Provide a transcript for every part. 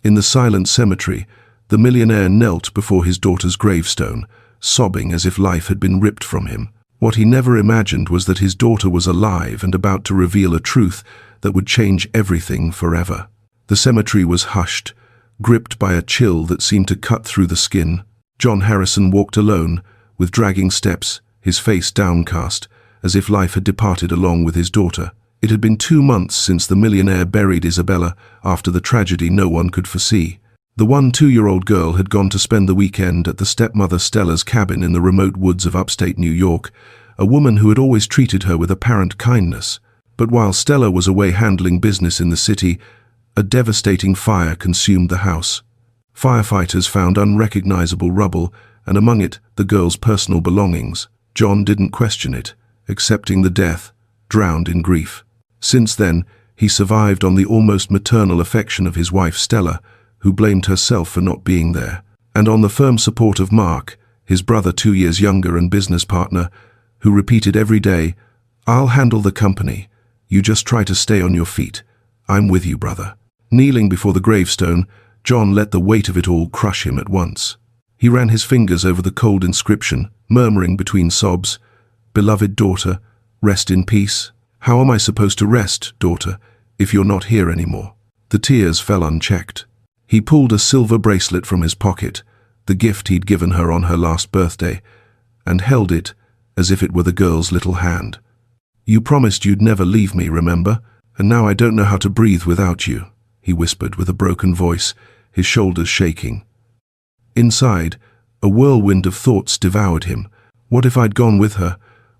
In the silent cemetery, the millionaire knelt before his daughter's gravestone, sobbing as if life had been ripped from him. What he never imagined was that his daughter was alive and about to reveal a truth that would change everything forever. The cemetery was hushed, gripped by a chill that seemed to cut through the skin. John Harrison walked alone, with dragging steps, his face downcast, as if life had departed along with his daughter. It had been 2 months since the millionaire buried Isabella after the tragedy no one could foresee. The 2-year-old girl had gone to spend the weekend at the stepmother Stella's cabin in the remote woods of upstate New York, a woman who had always treated her with apparent kindness. But while Stella was away handling business in the city, a devastating fire consumed the house. Firefighters found unrecognizable rubble, and among it, the girl's personal belongings. John didn't question it, accepting the death, drowned in grief. Since then, he survived on the almost maternal affection of his wife Stella, who blamed herself for not being there, and on the firm support of Mark, his brother 2 years younger and business partner, who repeated every day, "I'll handle the company. You just try to stay on your feet. I'm with you, brother." Kneeling before the gravestone, John let the weight of it all crush him at once. He ran his fingers over the cold inscription, murmuring between sobs, "Beloved daughter, rest in peace." "How am I supposed to rest, daughter, if you're not here anymore?" The tears fell unchecked. He pulled a silver bracelet from his pocket, the gift he'd given her on her last birthday, and held it as if it were the girl's little hand. "You promised you'd never leave me, remember? And now I don't know how to breathe without you," he whispered with a broken voice, his shoulders shaking. Inside, a whirlwind of thoughts devoured him. What if I'd gone with her?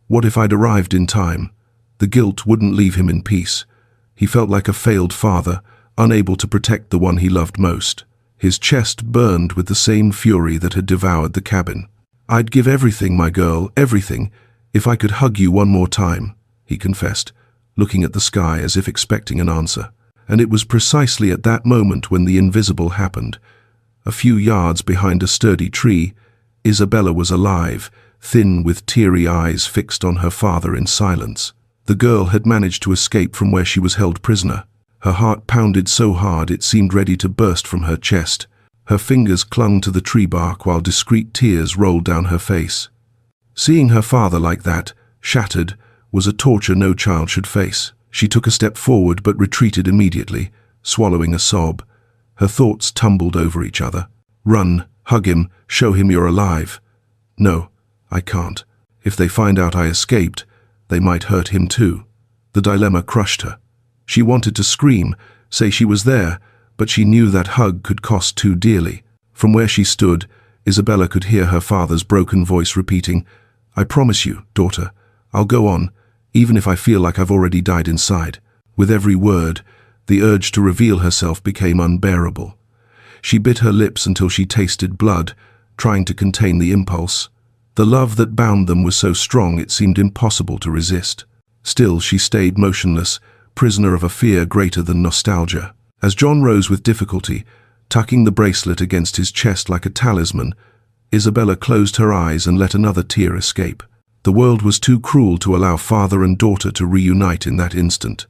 What if I'd arrived in time? The guilt wouldn't leave him in peace. He felt like a failed father, unable to protect the one he loved most. His chest burned with the same fury that had devoured the cabin. "I'd give everything, my girl, everything, if I could hug you one more time," he confessed, looking at the sky as if expecting an answer. And it was precisely at that moment when the invisible happened. A few yards behind a sturdy tree, Isabella was alive, thin with teary eyes fixed on her father in silence. The girl had managed to escape from where she was held prisoner. Her heart pounded so hard it seemed ready to burst from her chest. Her fingers clung to the tree bark while discreet tears rolled down her face. Seeing her father like that, shattered, was a torture no child should face. She took a step forward but retreated immediately, swallowing a sob. Her thoughts tumbled over each other. "Run, hug him, show him you're alive." "No, I can't. If they find out I escaped, they might hurt him too." The dilemma crushed her. She wanted to scream, say she was there, but she knew that hug could cost too dearly. From where she stood, Isabella could hear her father's broken voice repeating, "I promise you, daughter, I'll go on, even if I feel like I've already died inside." With every word, the urge to reveal herself became unbearable. She bit her lips until she tasted blood, trying to contain the impulse. The love that bound them was so strong it seemed impossible to resist. Still, she stayed motionless, prisoner of a fear greater than nostalgia. As John rose with difficulty, tucking the bracelet against his chest like a talisman, Isabella closed her eyes and let another tear escape. The world was too cruel to allow father and daughter to reunite in that instant.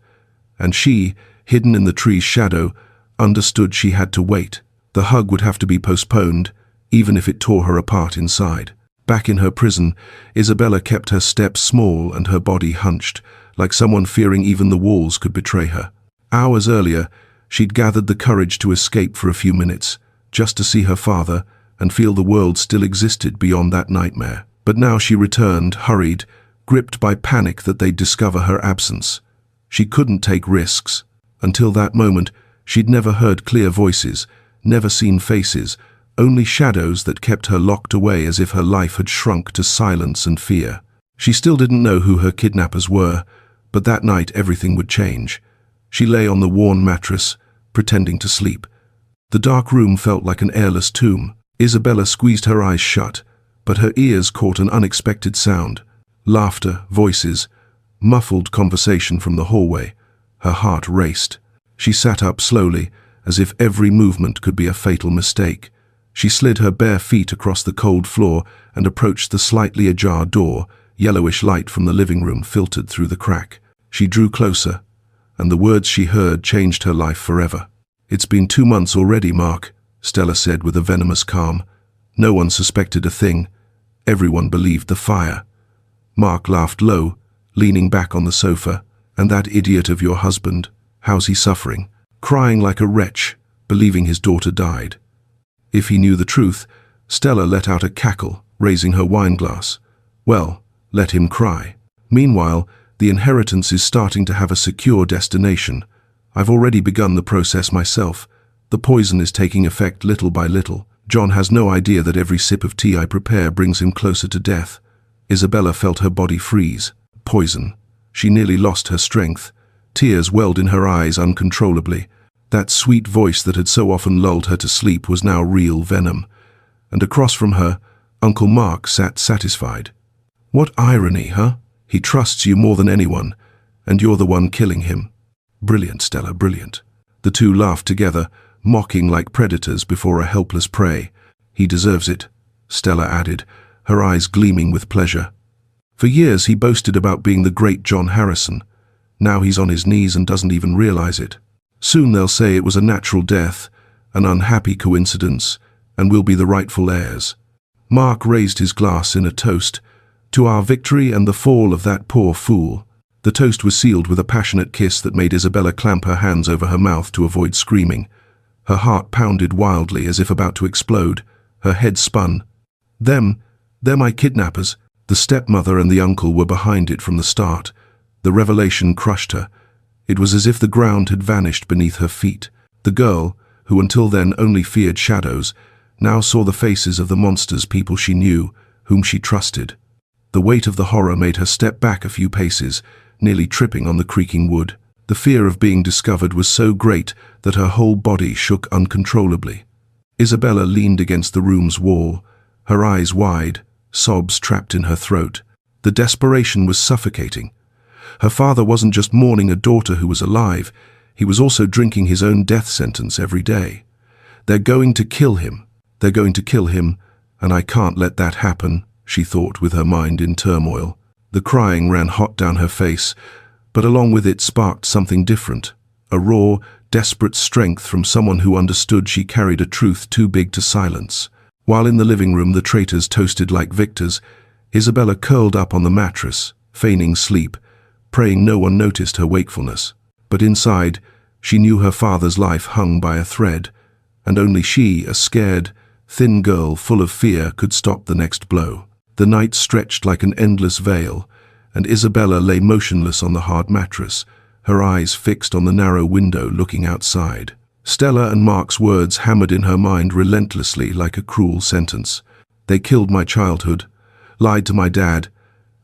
And she, hidden in the tree's shadow, understood she had to wait. The hug would have to be postponed, even if it tore her apart inside. Back in her prison, Isabella kept her steps small and her body hunched, like someone fearing even the walls could betray her. Hours earlier, she'd gathered the courage to escape for a few minutes, just to see her father and feel the world still existed beyond that nightmare. But now she returned, hurried, gripped by panic that they'd discover her absence. She couldn't take risks. Until that moment, she'd never heard clear voices, never seen faces, only shadows that kept her locked away as if her life had shrunk to silence and fear. She still didn't know who her kidnappers were, but that night everything would change. She lay on the worn mattress, pretending to sleep. The dark room felt like an airless tomb. Isabella squeezed her eyes shut, but her ears caught an unexpected sound. Laughter, voices, muffled conversation from the hallway. Her heart raced. She sat up slowly, as if every movement could be a fatal mistake. She slid her bare feet across the cold floor and approached the slightly ajar door. Yellowish light from the living room filtered through the crack. She drew closer, and the words she heard changed her life forever. "It's been 2 months already, Mark," Stella said with a venomous calm. "No one suspected a thing. Everyone believed the fire." Mark laughed low, leaning back on the sofa. "And that idiot of your husband, how's he suffering?" "Crying like a wretch, believing his daughter died." If he knew the truth, Stella let out a cackle, raising her wineglass. "Well, let him cry. Meanwhile, the inheritance is starting to have a secure destination. I've already begun the process myself. The poison is taking effect little by little. John has no idea that every sip of tea I prepare brings him closer to death." Isabella felt her body freeze. Poison. She nearly lost her strength. Tears welled in her eyes uncontrollably. That sweet voice that had so often lulled her to sleep was now real venom. And across from her, Uncle Mark sat satisfied. "What irony, huh? He trusts you more than anyone, and you're the one killing him." "Brilliant, Stella, brilliant." The two laughed together, mocking like predators before a helpless prey. "He deserves it," Stella added, her eyes gleaming with pleasure. "For years he boasted about being the great John Harrison. Now he's on his knees and doesn't even realize it. Soon they'll say it was a natural death, an unhappy coincidence, and we'll be the rightful heirs." Mark raised his glass in a toast, "To our victory and the fall of that poor fool." The toast was sealed with a passionate kiss that made Isabella clamp her hands over her mouth to avoid screaming. Her heart pounded wildly as if about to explode. Her head spun. They're my kidnappers." The stepmother and the uncle were behind it from the start. The revelation crushed her. It was as if the ground had vanished beneath her feet. The girl, who until then only feared shadows, now saw the faces of the monsters, people she knew, whom she trusted. The weight of the horror made her step back a few paces, nearly tripping on the creaking wood. The fear of being discovered was so great that her whole body shook uncontrollably. Isabella leaned against the room's wall, her eyes wide, sobs trapped in her throat. The desperation was suffocating. Her father wasn't just mourning a daughter who was alive, he was also drinking his own death sentence every day. "They're going to kill him. They're going to kill him, and I can't let that happen," she thought with her mind in turmoil. The crying ran hot down her face, but along with it sparked something different, a raw, desperate strength from someone who understood she carried a truth too big to silence. While in the living room the traitors toasted like victors, Isabella curled up on the mattress, feigning sleep, praying no one noticed her wakefulness. But inside, she knew her father's life hung by a thread, and only she, a scared, thin girl full of fear, could stop the next blow. The night stretched like an endless veil, and Isabella lay motionless on the hard mattress, her eyes fixed on the narrow window looking outside. Stella and Mark's words hammered in her mind relentlessly like a cruel sentence. "They killed my childhood, lied to my dad,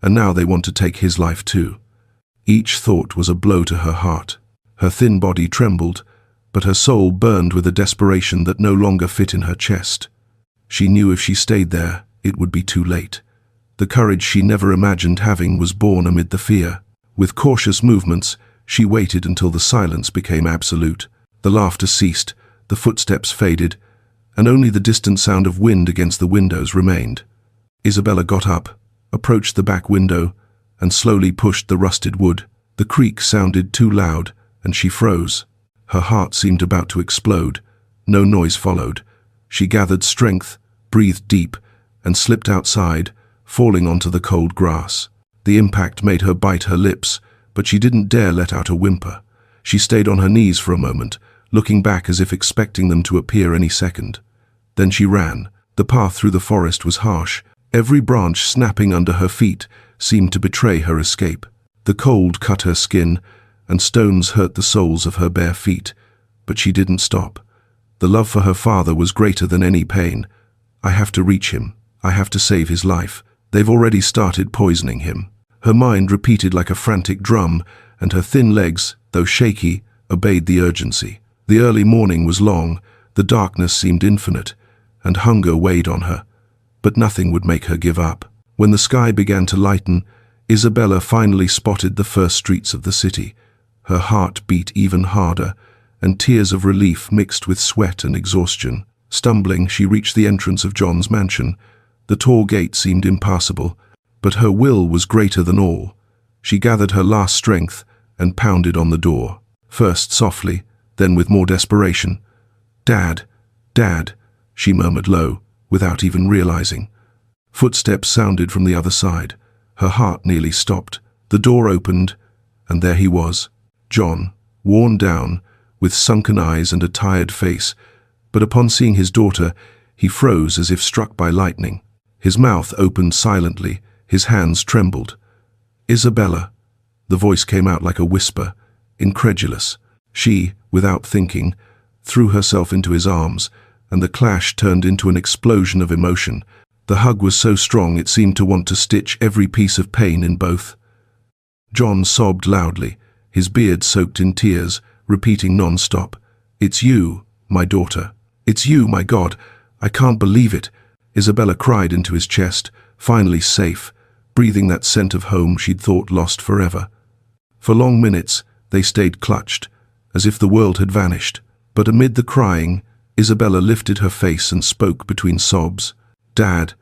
and now they want to take his life too." Each thought was a blow to her heart. Her thin body trembled, but her soul burned with a desperation that no longer fit in her chest. She knew if she stayed there, it would be too late. The courage she never imagined having was born amid the fear. With cautious movements, she waited until the silence became absolute. The laughter ceased, the footsteps faded, and only the distant sound of wind against the windows remained. Isabella got up, approached the back window, and slowly pushed the rusted wood. The creak sounded too loud, and she froze. Her heart seemed about to explode. No noise followed. She gathered strength, breathed deep, and slipped outside, falling onto the cold grass. The impact made her bite her lips, but she didn't dare let out a whimper. She stayed on her knees for a moment, looking back as if expecting them to appear any second. Then she ran. The path through the forest was harsh. Every branch snapping under her feet seemed to betray her escape. The cold cut her skin, and stones hurt the soles of her bare feet. But she didn't stop. The love for her father was greater than any pain. "I have to reach him. I have to save his life. They've already started poisoning him." Her mind repeated like a frantic drum, and her thin legs, though shaky, obeyed the urgency. The early morning was long, the darkness seemed infinite, and hunger weighed on her. But nothing would make her give up. When the sky began to lighten, Isabella finally spotted the first streets of the city. Her heart beat even harder, and tears of relief mixed with sweat and exhaustion. Stumbling, she reached the entrance of John's mansion. The tall gate seemed impassable, but her will was greater than all. She gathered her last strength and pounded on the door. First softly, Then with more desperation, "Dad, Dad," she murmured low, without even realizing. Footsteps sounded from the other side. Her heart nearly stopped. The door opened, and there he was, John, worn down, with sunken eyes and a tired face, but upon seeing his daughter, he froze as if struck by lightning. His mouth opened silently, his hands trembled. "Isabella," the voice came out like a whisper, incredulous. She, without thinking, threw herself into his arms, and the clash turned into an explosion of emotion. The hug was so strong it seemed to want to stitch every piece of pain in both. John sobbed loudly, his beard soaked in tears, repeating non-stop, "It's you, my daughter. It's you, my God. I can't believe it." Isabella cried into his chest, finally safe, breathing that scent of home she'd thought lost forever. For long minutes, they stayed clutched, as if the world had vanished. But amid the crying, Isabella lifted her face and spoke between sobs. "Dad,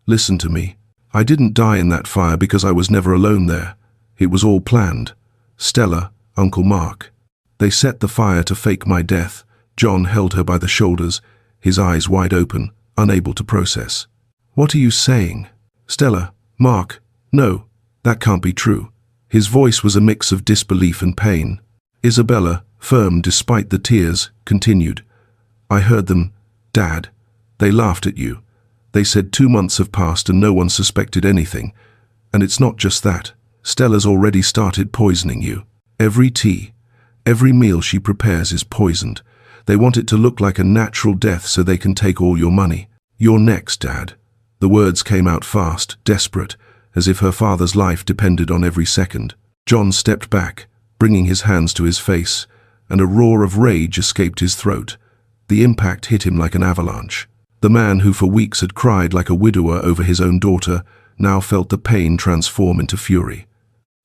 listen to me. I didn't die in that fire because I was never alone there. It was all planned. Stella, Uncle Mark. They set the fire to fake my death." John held her by the shoulders, his eyes wide open, unable to process. "What are you saying? Stella, Mark, no, that can't be true." His voice was a mix of disbelief and pain. Isabella, firm despite the tears, continued, "I heard them, Dad. They laughed at you. They said 2 months have passed and no one suspected anything. And it's not just that. Stella's already started poisoning you. Every tea, every meal she prepares is poisoned. They want it to look like a natural death so they can take all your money. You're next, Dad." The words came out fast, desperate, as if her father's life depended on every second. John stepped back, bringing his hands to his face, and a roar of rage escaped his throat. The impact hit him like an avalanche. The man who for weeks had cried like a widower over his own daughter now felt the pain transform into fury.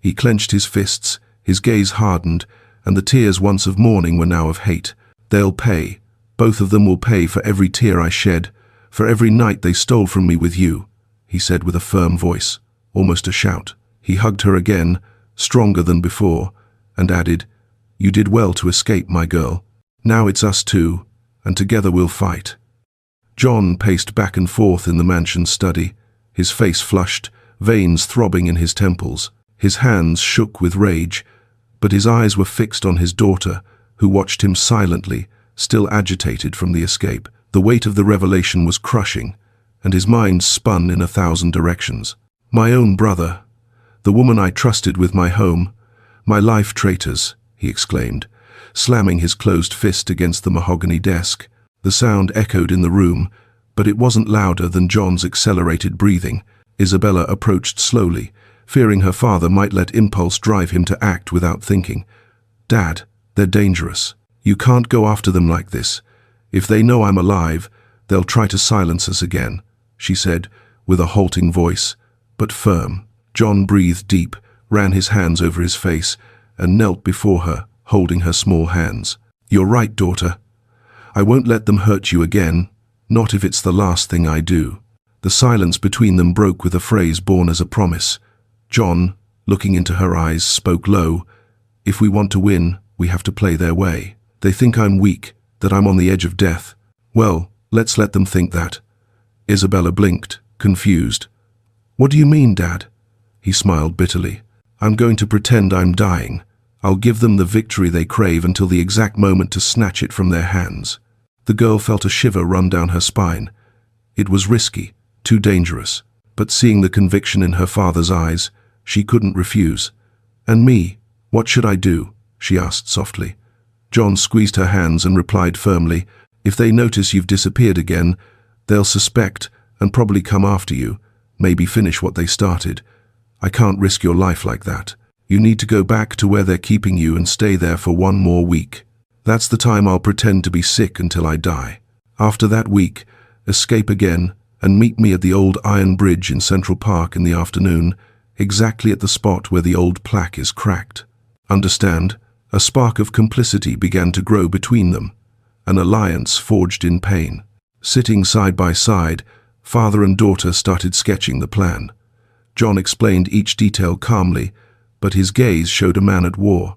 He clenched his fists, his gaze hardened, and the tears once of mourning were now of hate. "They'll pay. Both of them will pay for every tear I shed, for every night they stole from me with you," he said with a firm voice, almost a shout. He hugged her again, stronger than before, and added, "You did well to escape, my girl. Now it's us two, and together we'll fight." John paced back and forth in the mansion's study, his face flushed, veins throbbing in his temples. His hands shook with rage, but his eyes were fixed on his daughter, who watched him silently, still agitated from the escape. The weight of the revelation was crushing, and his mind spun in 1,000 directions. "My own brother, the woman I trusted with my home, my life traitors," he exclaimed, slamming his closed fist against the mahogany desk. The sound echoed in the room, but it wasn't louder than John's accelerated breathing. Isabella approached slowly, fearing her father might let impulse drive him to act without thinking. "Dad, they're dangerous. You can't go after them like this. If they know I'm alive, they'll try to silence us again," she said, with a halting voice, but firm. John breathed deep, ran his hands over his face, and knelt before her, holding her small hands. "You're right, daughter. I won't let them hurt you again, not if it's the last thing I do." The silence between them broke with a phrase born as a promise. John, looking into her eyes, spoke low, "If we want to win, we have to play their way. They think I'm weak, that I'm on the edge of death. Well, let's let them think that." Isabella blinked, confused. "What do you mean, Dad?" He smiled bitterly. "I'm going to pretend I'm dying. I'll give them the victory they crave until the exact moment to snatch it from their hands." The girl felt a shiver run down her spine. It was risky, too dangerous, but seeing the conviction in her father's eyes, she couldn't refuse. "And me, what should I do?" she asked softly. John squeezed her hands and replied firmly, "If they notice you've disappeared again, they'll suspect and probably come after you, maybe finish what they started. I can't risk your life like that. You need to go back to where they're keeping you and stay there for 1 more week. That's the time I'll pretend to be sick until I die. After that week, escape again and meet me at the old iron bridge in Central Park in the afternoon, exactly at the spot where the old plaque is cracked. Understand?" A spark of complicity began to grow between them, an alliance forged in pain. Sitting side by side, father and daughter started sketching the plan. John explained each detail calmly, but his gaze showed a man at war.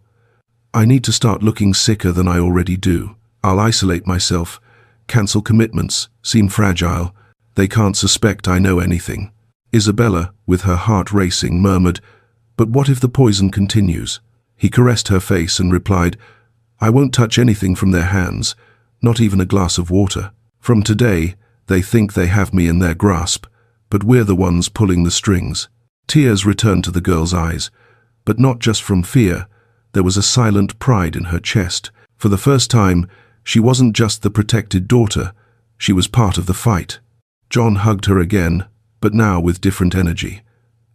I need to start looking sicker than I already do. I'll isolate myself, cancel commitments, seem fragile. They can't suspect I know anything. Isabella, with her heart racing, murmured, "But what if the poison continues?" He caressed her face and replied, "I won't touch anything from their hands, not even a glass of water. From today, they think they have me in their grasp, but we're the ones pulling the strings." Tears returned to the girl's eyes, but not just from fear. There was a silent pride in her chest. For the first time, she wasn't just the protected daughter, she was part of the fight. John hugged her again, but now with different energy.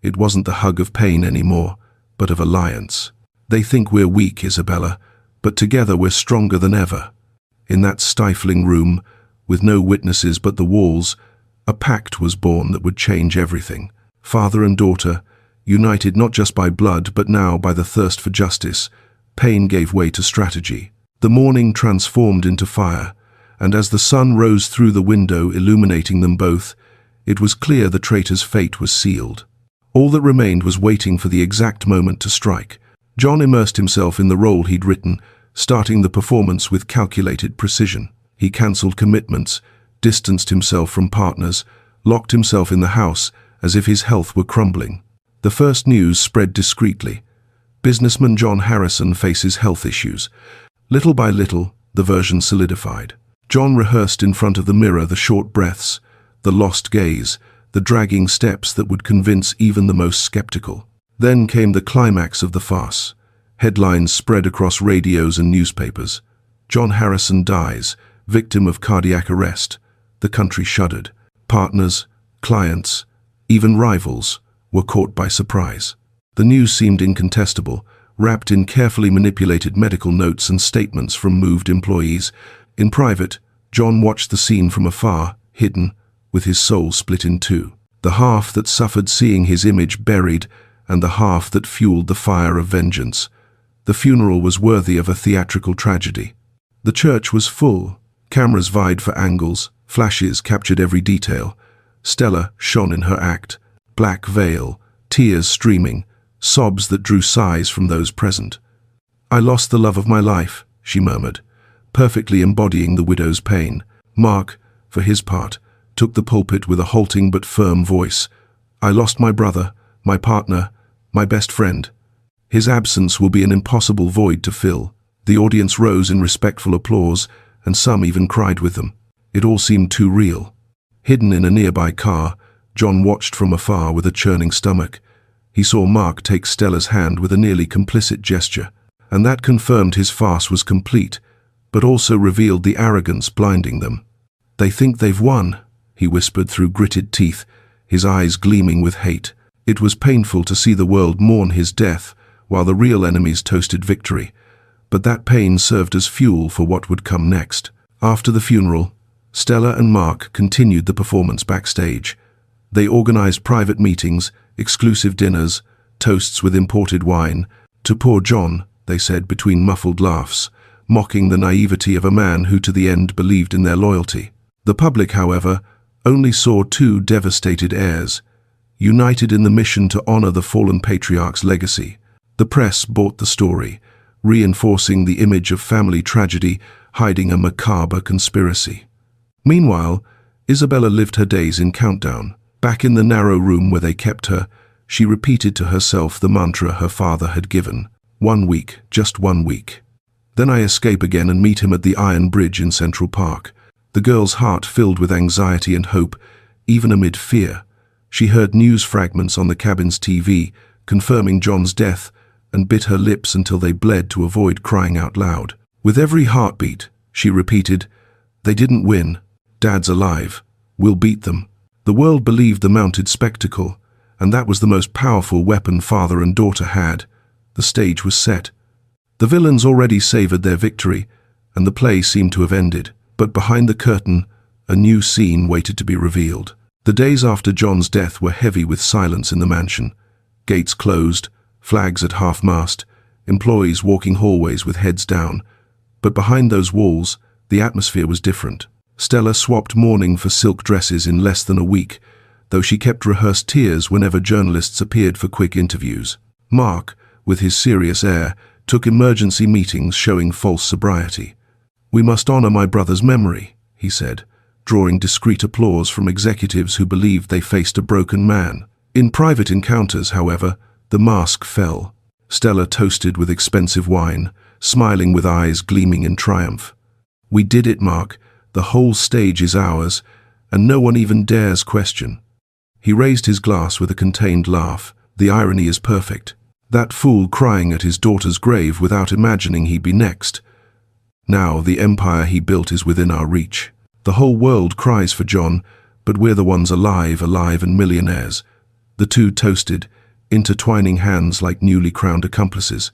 It wasn't the hug of pain anymore, but of alliance. "They think we're weak, Isabella, but together we're stronger than ever." In that stifling room, with no witnesses but the walls, a pact was born that would change everything. Father and daughter, united not just by blood but now by the thirst for justice, pain gave way to strategy. The morning transformed into fire, and as the sun rose through the window illuminating them both, it was clear the traitor's fate was sealed. All that remained was waiting for the exact moment to strike. John immersed himself in the role he'd written, starting the performance with calculated precision. He cancelled commitments, distanced himself from partners, locked himself in the house as if his health were crumbling. The first news spread discreetly. Businessman John Harrison faces health issues. Little by little, the version solidified. John rehearsed in front of the mirror the short breaths, the lost gaze, the dragging steps that would convince even the most skeptical. Then came the climax of the farce. Headlines spread across radios and newspapers. John Harrison dies, victim of cardiac arrest. The country shuddered. Partners, clients, even rivals were caught by surprise. The news seemed incontestable, wrapped in carefully manipulated medical notes and statements from moved employees. In private, John watched the scene from afar, hidden, with his soul split in two. The half that suffered seeing his image buried, and the half that fueled the fire of vengeance. The funeral was worthy of a theatrical tragedy. The church was full. Cameras vied for angles, flashes captured every detail. Stella shone in her act, black veil, tears streaming, sobs that drew sighs from those present. "I lost the love of my life," she murmured, perfectly embodying the widow's pain. Mark, for his part, took the pulpit with a halting but firm voice. "I lost my brother, my partner, my best friend. His absence will be an impossible void to fill." The audience rose in respectful applause, and some even cried with them. It all seemed too real. Hidden in a nearby car, John watched from afar with a churning stomach. He saw Mark take Stella's hand with a nearly complicit gesture, and that confirmed his farce was complete, but also revealed the arrogance blinding them. "They think they've won," he whispered through gritted teeth, his eyes gleaming with hate. It was painful to see the world mourn his death, while the real enemies toasted victory. But that pain served as fuel for what would come next. After the funeral, Stella and Mark continued the performance backstage. They organized private meetings, exclusive dinners, toasts with imported wine. "To poor John," they said between muffled laughs, mocking the naivety of a man who to the end believed in their loyalty. The public, however, only saw two devastated heirs, united in the mission to honor the fallen patriarch's legacy. The press bought the story, reinforcing the image of family tragedy hiding a macabre conspiracy. Meanwhile, Isabella lived her days in countdown. Back in the narrow room where they kept her, she repeated to herself the mantra her father had given. 1 week, just 1 week. Then I escape again and meet him at the Iron Bridge in Central Park. The girl's heart filled with anxiety and hope, even amid fear. She heard news fragments on the cabin's TV, confirming John's death, and bit her lips until they bled to avoid crying out loud. With every heartbeat, she repeated, "They didn't win. Dad's alive. We'll beat them." The world believed the mounted spectacle, and that was the most powerful weapon father and daughter had. The stage was set. The villains already savored their victory, and the play seemed to have ended. But behind the curtain, a new scene waited to be revealed. The days after John's death were heavy with silence in the mansion. Gates closed, flags at half-mast, employees walking hallways with heads down. But behind those walls, the atmosphere was different. Stella swapped mourning for silk dresses in less than a week, though she kept rehearsed tears whenever journalists appeared for quick interviews. Mark, with his serious air, took emergency meetings showing false sobriety. "We must honor my brother's memory," he said, drawing discreet applause from executives who believed they faced a broken man. In private encounters, however, the mask fell. Stella toasted with expensive wine, smiling with eyes gleaming in triumph. "We did it, Mark. The whole stage is ours, and no one even dares question." He raised his glass with a contained laugh. "The irony is perfect. That fool crying at his daughter's grave without imagining he'd be next. Now the empire he built is within our reach. The whole world cries for John, but we're the ones alive and millionaires." The two toasted, intertwining hands like newly crowned accomplices.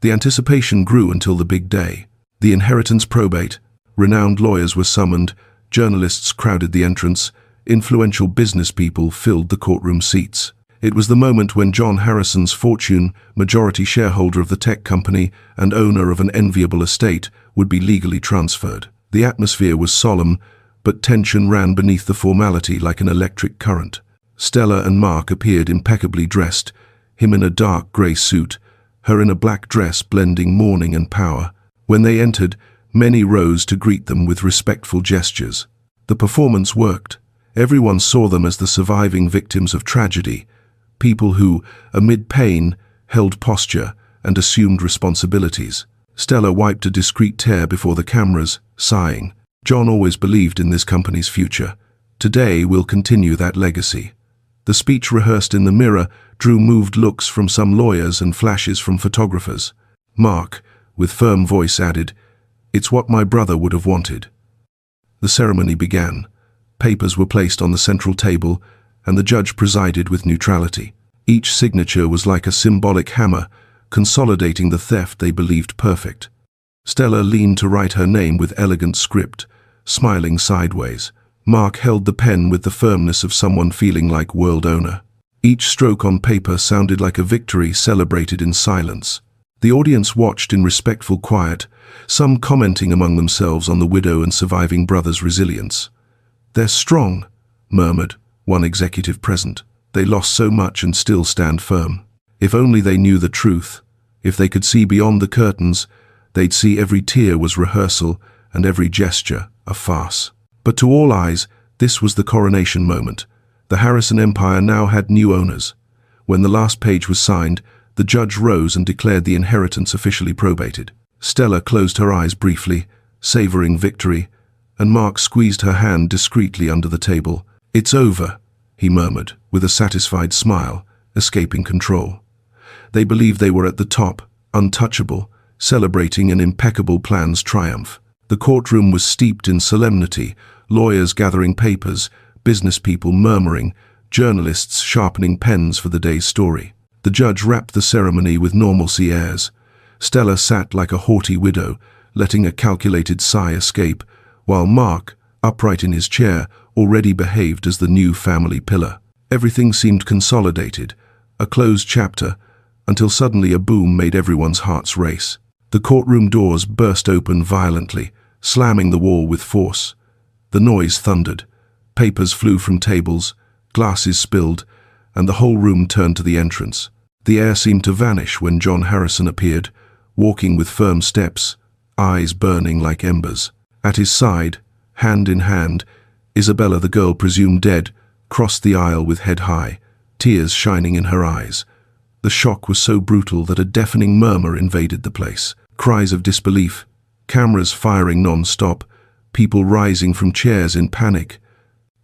The anticipation grew until the big day. The inheritance probate. Renowned lawyers were summoned, journalists crowded the entrance, influential business people filled the courtroom seats. It was the moment when John Harrison's fortune, majority shareholder of the tech company and owner of an enviable estate, would be legally transferred. The atmosphere was solemn, but tension ran beneath the formality like an electric current. Stella and Mark appeared impeccably dressed, him in a dark grey suit, her in a black dress blending mourning and power. When they entered, many rose to greet them with respectful gestures. The performance worked. Everyone saw them as the surviving victims of tragedy, people who, amid pain, held posture and assumed responsibilities. Stella wiped a discreet tear before the cameras, sighing. "John always believed in this company's future. Today we'll continue that legacy." The speech rehearsed in the mirror drew moved looks from some lawyers and flashes from photographers. Mark, with firm voice, added, "It's what my brother would have wanted." The ceremony began. Papers were placed on the central table, and the judge presided with neutrality. Each signature was like a symbolic hammer, consolidating the theft they believed perfect. Stella leaned to write her name with elegant script, smiling sideways. Mark held the pen with the firmness of someone feeling like world owner. Each stroke on paper sounded like a victory celebrated in silence. The audience watched in respectful quiet, some commenting among themselves on the widow and surviving brother's resilience. "They're strong," murmured one executive present. "They lost so much and still stand firm. If only they knew the truth. If they could see beyond the curtains, they'd see every tear was rehearsal and every gesture a farce." But to all eyes, this was the coronation moment. The Harrison Empire now had new owners. When the last page was signed, the judge rose and declared the inheritance officially probated. Stella closed her eyes briefly, savoring victory, and Mark squeezed her hand discreetly under the table. "It's over," he murmured, with a satisfied smile, escaping control. They believed they were at the top, untouchable, celebrating an impeccable plan's triumph. The courtroom was steeped in solemnity, lawyers gathering papers, business people murmuring, journalists sharpening pens for the day's story. The judge wrapped the ceremony with normalcy airs. Stella sat like a haughty widow, letting a calculated sigh escape, while Mark, upright in his chair, already behaved as the new family pillar. Everything seemed consolidated, a closed chapter, until suddenly a boom made everyone's hearts race. The courtroom doors burst open violently, slamming the wall with force. The noise thundered. Papers flew from tables, glasses spilled, and the whole room turned to the entrance. The air seemed to vanish when John Harrison appeared, walking with firm steps, eyes burning like embers. At his side, hand in hand, Isabella, the girl presumed dead, crossed the aisle with head high, tears shining in her eyes. The shock was so brutal that a deafening murmur invaded the place. Cries of disbelief, cameras firing non-stop, people rising from chairs in panic.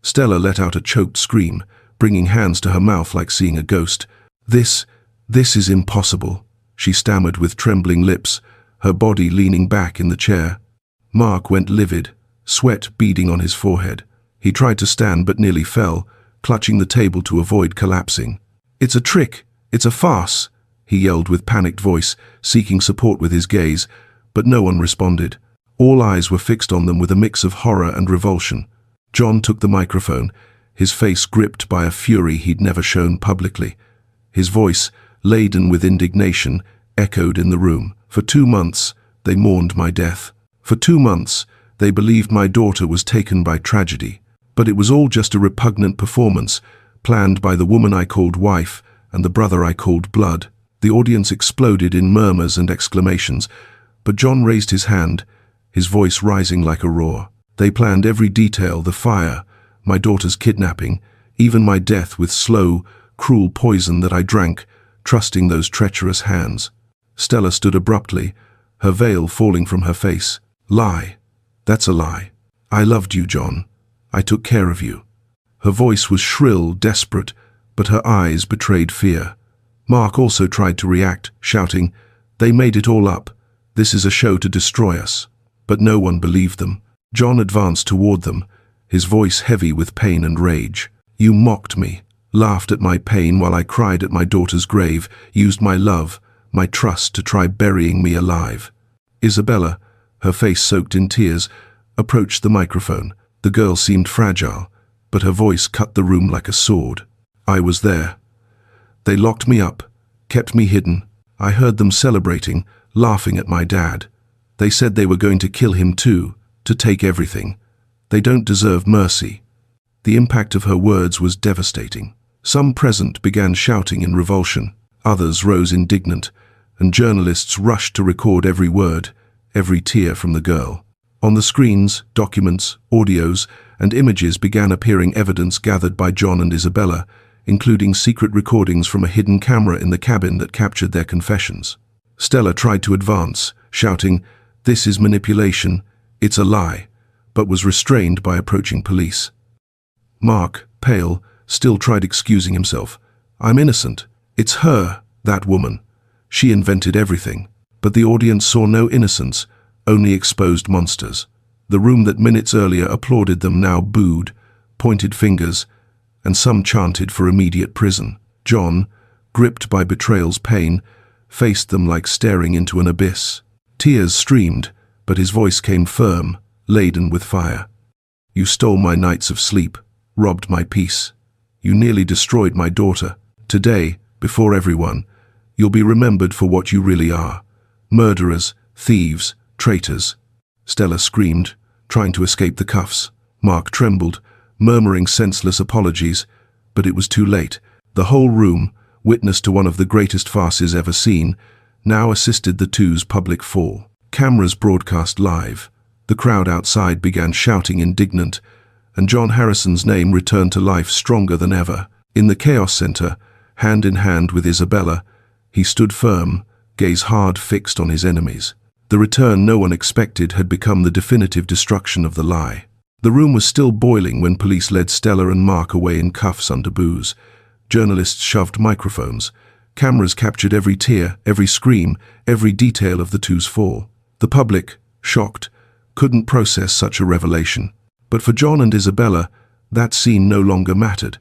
Stella let out a choked scream, bringing hands to her mouth like seeing a ghost. This is impossible," she stammered with trembling lips, her body leaning back in the chair. Mark went livid, sweat beading on his forehead. He tried to stand but nearly fell, clutching the table to avoid collapsing. "It's a trick! It's a farce!" he yelled with panicked voice, seeking support with his gaze, but no one responded. All eyes were fixed on them with a mix of horror and revulsion. John took the microphone, his face gripped by a fury he'd never shown publicly. His voice, laden with indignation, echoed in the room. "For 2 months, they mourned my death. For 2 months, they believed my daughter was taken by tragedy. But it was all just a repugnant performance, planned by the woman I called wife and the brother I called blood. The audience exploded in murmurs and exclamations, but John raised his hand, his voice rising like a roar. They planned every detail, the fire, my daughter's kidnapping, even my death with slow, cruel poison that I drank, trusting those treacherous hands. Stella stood abruptly, her veil falling from her face. Lie. That's a lie. I loved you, John. I took care of you. Her voice was shrill, desperate, but her eyes betrayed fear. Mark also tried to react, shouting, "They made it all up. This is a show to destroy us." But no one believed them. John advanced toward them, his voice heavy with pain and rage. "You mocked me, laughed at my pain while I cried at my daughter's grave, used my love, my trust to try burying me alive." Isabella, her face soaked in tears, approached the microphone. The girl seemed fragile, but her voice cut the room like a sword. "I was there. They locked me up, kept me hidden. I heard them celebrating, laughing at my dad. They said they were going to kill him too, to take everything. They don't deserve mercy." The impact of her words was devastating. Some present began shouting in revulsion, others rose indignant, and journalists rushed to record every word, every tear from the girl. On the screens, documents, audios, and images began appearing, evidence gathered by John and Isabella, including secret recordings from a hidden camera in the cabin that captured their confessions. Stella tried to advance, shouting, "This is manipulation, it's a lie," but was restrained by approaching police. Mark, pale, still tried excusing himself. "I'm innocent. It's her, that woman. She invented everything." But the audience saw no innocence, only exposed monsters. The room that minutes earlier applauded them now booed, pointed fingers, and some chanted for immediate prison. John, gripped by betrayal's pain, faced them like staring into an abyss. Tears streamed, but his voice came firm, laden with fire. "You stole my nights of sleep, robbed my peace. You nearly destroyed my daughter. Today, before everyone, you'll be remembered for what you really are. Murderers, thieves, traitors." Stella screamed, trying to escape the cuffs. Mark trembled, murmuring senseless apologies, but it was too late. The whole room, witness to one of the greatest farces ever seen, now assisted the two's public fall. Cameras broadcast live. The crowd outside began shouting indignant, and John Harrison's name returned to life stronger than ever. In the Chaos Center, hand in hand with Isabella, he stood firm, gaze hard fixed on his enemies. The return no one expected had become the definitive destruction of the lie. The room was still boiling when police led Stella and Mark away in cuffs under booze. Journalists shoved microphones. Cameras captured every tear, every scream, every detail of the two's fall. The public, shocked, couldn't process such a revelation. But for John and Isabella, that scene no longer mattered.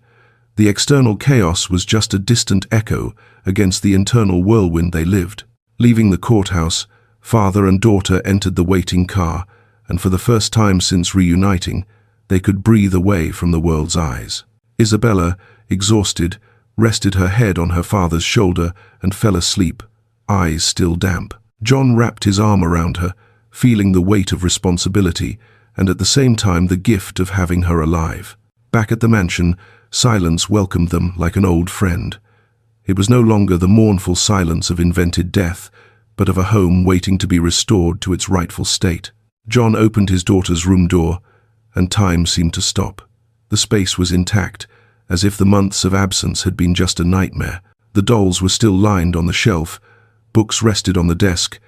The external chaos was just a distant echo against the internal whirlwind they lived. Leaving the courthouse, father and daughter entered the waiting car, and for the first time since reuniting, they could breathe away from the world's eyes. Isabella, exhausted, rested her head on her father's shoulder and fell asleep, eyes still damp. John wrapped his arm around her, feeling the weight of responsibility and at the same time the gift of having her alive. Back at the mansion, silence welcomed them like an old friend. It was no longer the mournful silence of invented death, but of a home waiting to be restored to its rightful state. John opened his daughter's room door, and time seemed to stop. The space was intact, as if the months of absence had been just a nightmare. The dolls were still lined on the shelf, books rested on the desk,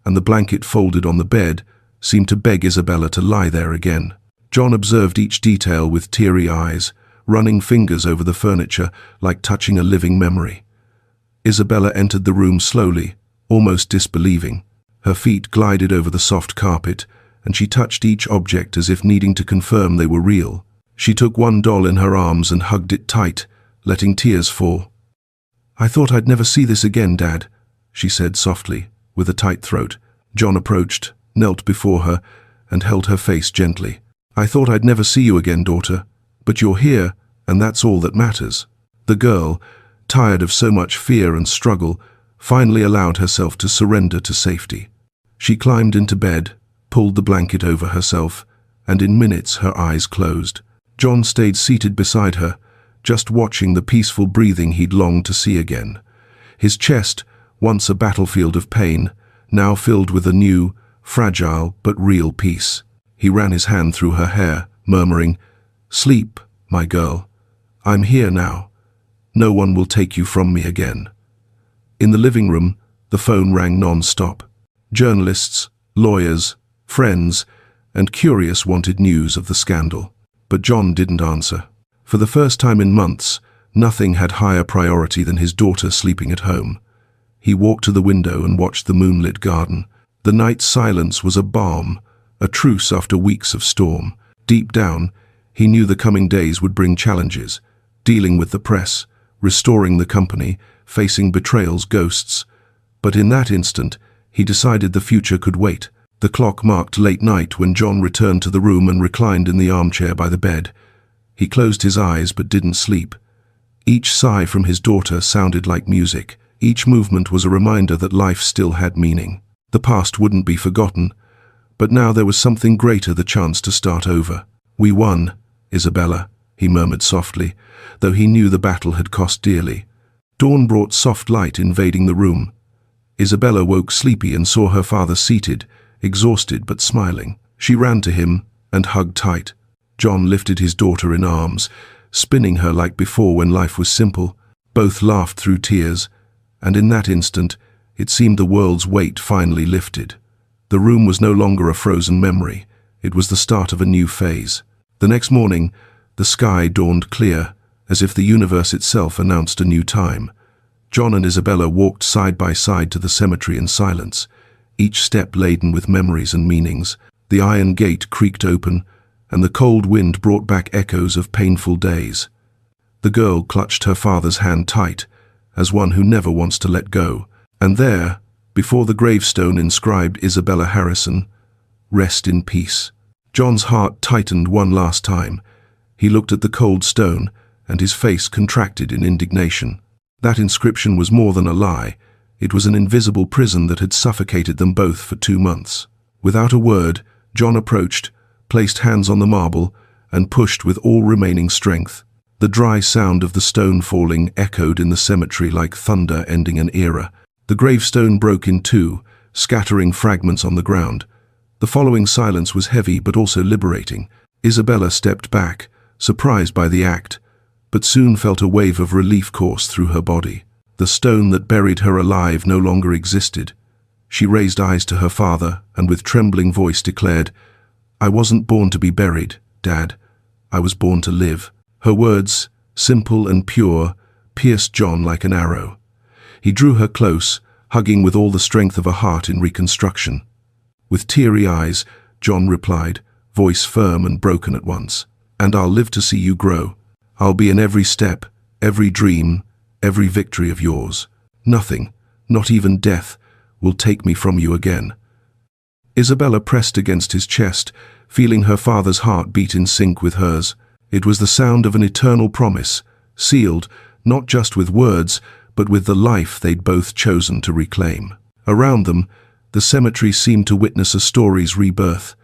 and the blanket folded on the bed seemed to beg Isabella to lie there again. John observed each detail with teary eyes, running fingers over the furniture like touching a living memory. Isabella entered the room slowly, almost disbelieving. Her feet glided over the soft carpet, and she touched each object as if needing to confirm they were real. She took one doll in her arms and hugged it tight, letting tears fall. "I thought I'd never see this again, Dad," she said softly, with a tight throat. John approached, knelt before her, and held her face gently. "I thought I'd never see you again, daughter, but you're here, and that's all that matters." The girl, tired of so much fear and struggle, finally allowed herself to surrender to safety. She climbed into bed, pulled the blanket over herself, and in minutes her eyes closed. John stayed seated beside her, just watching the peaceful breathing he'd longed to see again. His chest, once a battlefield of pain, now filled with a new, fragile but real peace. He ran his hand through her hair, murmuring, "Sleep, my girl. I'm here now. No one will take you from me again." In the living room, the phone rang non-stop. Journalists, lawyers, friends, and curious wanted news of the scandal. But John didn't answer. For the first time in months, nothing had higher priority than his daughter sleeping at home. He walked to the window and watched the moonlit garden. The night's silence was a balm, a truce after weeks of storm. Deep down, he knew the coming days would bring challenges, dealing with the press, restoring the company, facing betrayal's ghosts. But in that instant, he decided the future could wait. The clock marked late night when John returned to the room and reclined in the armchair by the bed. He closed his eyes but didn't sleep. Each sigh from his daughter sounded like music. Each movement was a reminder that life still had meaning. The past wouldn't be forgotten, but now there was something greater, the chance to start over. "We won, Isabella," he murmured softly, though he knew the battle had cost dearly. Dawn brought soft light invading the room. Isabella woke sleepy and saw her father seated, exhausted but smiling. She ran to him and hugged tight. John lifted his daughter in arms, spinning her like before when life was simple. Both laughed through tears, and in that instant, it seemed the world's weight finally lifted. The room was no longer a frozen memory. It was the start of a new phase. The next morning, the sky dawned clear, as if the universe itself announced a new time. John and Isabella walked side by side to the cemetery in silence, each step laden with memories and meanings. The iron gate creaked open, and the cold wind brought back echoes of painful days. The girl clutched her father's hand tight, as one who never wants to let go. And there, before the gravestone inscribed Isabella Harrison, "Rest in peace." John's heart tightened one last time. He looked at the cold stone, and his face contracted in indignation. That inscription was more than a lie. It was an invisible prison that had suffocated them both for 2 months. Without a word, John approached, placed hands on the marble, and pushed with all remaining strength. The dry sound of the stone falling echoed in the cemetery like thunder ending an era. The gravestone broke in two, scattering fragments on the ground. The following silence was heavy but also liberating. Isabella stepped back, surprised by the act, but soon felt a wave of relief course through her body. The stone that buried her alive no longer existed. She raised eyes to her father and with trembling voice declared, "I wasn't born to be buried, Dad. I was born to live." Her words, simple and pure, pierced John like an arrow. He drew her close, hugging with all the strength of a heart in reconstruction. With teary eyes, John replied, voice firm and broken at once, "And I'll live to see you grow. I'll be in every step, every dream, every victory of yours. Nothing, not even death, will take me from you again." Isabella pressed against his chest, feeling her father's heart beat in sync with hers. It was the sound of an eternal promise, sealed not just with words, but with the life they'd both chosen to reclaim. Around them, the cemetery seemed to witness a story's rebirth.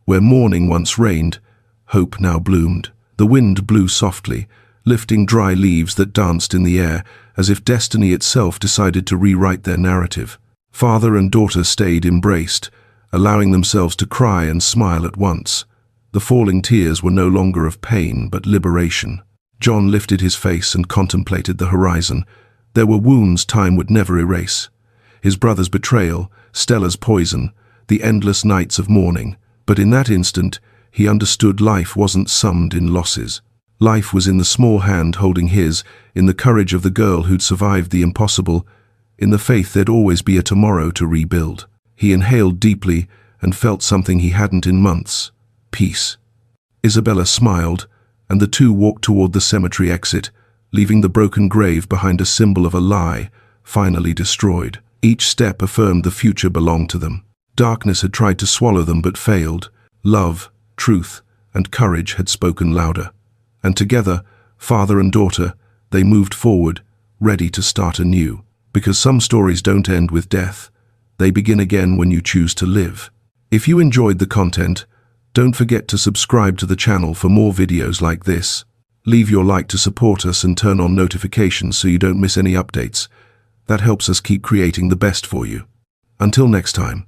Where mourning once reigned, hope now bloomed. The wind blew softly, lifting dry leaves that danced in the air, as if destiny itself decided to rewrite their narrative. Father and daughter stayed embraced, allowing themselves to cry and smile at once. The falling tears were no longer of pain, but liberation. John lifted his face and contemplated the horizon. There were wounds time would never erase. His brother's betrayal, Stella's poison, the endless nights of mourning. But in that instant, he understood life wasn't summed in losses. Life was in the small hand holding his, in the courage of the girl who'd survived the impossible, in the faith there'd always be a tomorrow to rebuild. He inhaled deeply and felt something he hadn't in months. Peace. Isabella smiled, and the two walked toward the cemetery exit, leaving the broken grave behind, a symbol of a lie, finally destroyed. Each step affirmed the future belonged to them. Darkness had tried to swallow them but failed. Love, truth, and courage had spoken louder. And together, father and daughter, they moved forward, ready to start anew. Because some stories don't end with death. They begin again when you choose to live. If you enjoyed the content, don't forget to subscribe to the channel for more videos like this. Leave your like to support us and turn on notifications so you don't miss any updates. That helps us keep creating the best for you. Until next time.